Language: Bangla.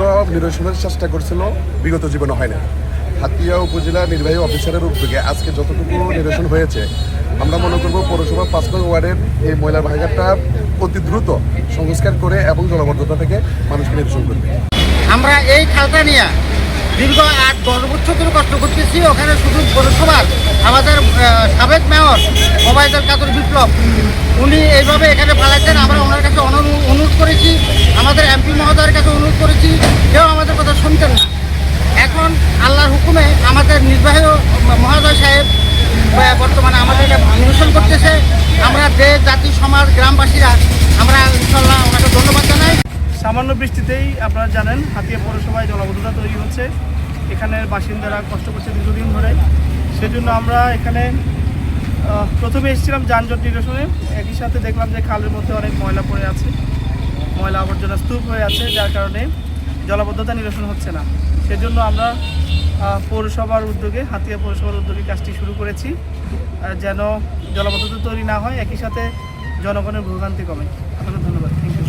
জন্য নিরসনের চেষ্টা করছিল, বিগত জীবনে হয় না। হাতিয়া উপজেলা নির্বাহী অফিসারের উদ্যোগে আজকে যতটুকু নিরসন হয়েছে, আমরা মনে করব পৌরসভা ৫ নং ওয়ার্ডের এই ময়লার ভাগারটা অতি দ্রুত সংস্কার করে এবং জলাবদ্ধতা থেকে মানুষকে নিরসন করবে। আমরা এই খালটা নিয়ে দীর্ঘ ৮-১০ বছর ধরে কষ্ট করতেছি। ওখানে শুধু পৌরসভার আমাদের সাবেক মেয়র ওবায়দুল কাদের বিপ্লব উনি এইভাবে এখানে ফালাইছেন। আমরা ওনার কাছে অনুরোধ করেছি, আমাদের এমপি মহোদয়ের কাছে অনুরোধ করেছি, কেউ আমাদের কথা শুনতেন না। এখন আল্লাহর হুকুমে আমাদের নির্বাহী মহোদয় সাহেব বর্তমানে আমাদের নিরসন করতেছে। আমরা দেশ, জাতি, সমাজ, গ্রামবাসীরা আমরা ইনশাল্লাহ ওনাকে ধন্যবাদ জানাই। সামান্য বৃষ্টিতেই আপনারা জানেন হাতিয়া পৌরসভায় জলাবদ্ধতা তৈরি হচ্ছে। এখানের বাসিন্দারা কষ্ট করছে দীর্ঘদিন ধরে। সেজন্য আমরা এখানে প্রথমে এসেছিলাম যানজট নিরসনে, একই সাথে দেখলাম যে খালের মধ্যে অনেক ময়লা পড়ে আছে, ময়লা আবর্জনা স্তূপ হয়ে আছে, যার কারণে জলাবদ্ধতা নিরসন হচ্ছে না। সেজন্য আমরা পৌরসভার উদ্যোগে, হাতিয়া পৌরসভার উদ্যোগে কাজটি শুরু করেছি, যেন জলাবদ্ধতা তৈরি না হয়, একই সাথে জনগণের ভোগান্তি কমে। আপনাকে ধন্যবাদ। Thank you.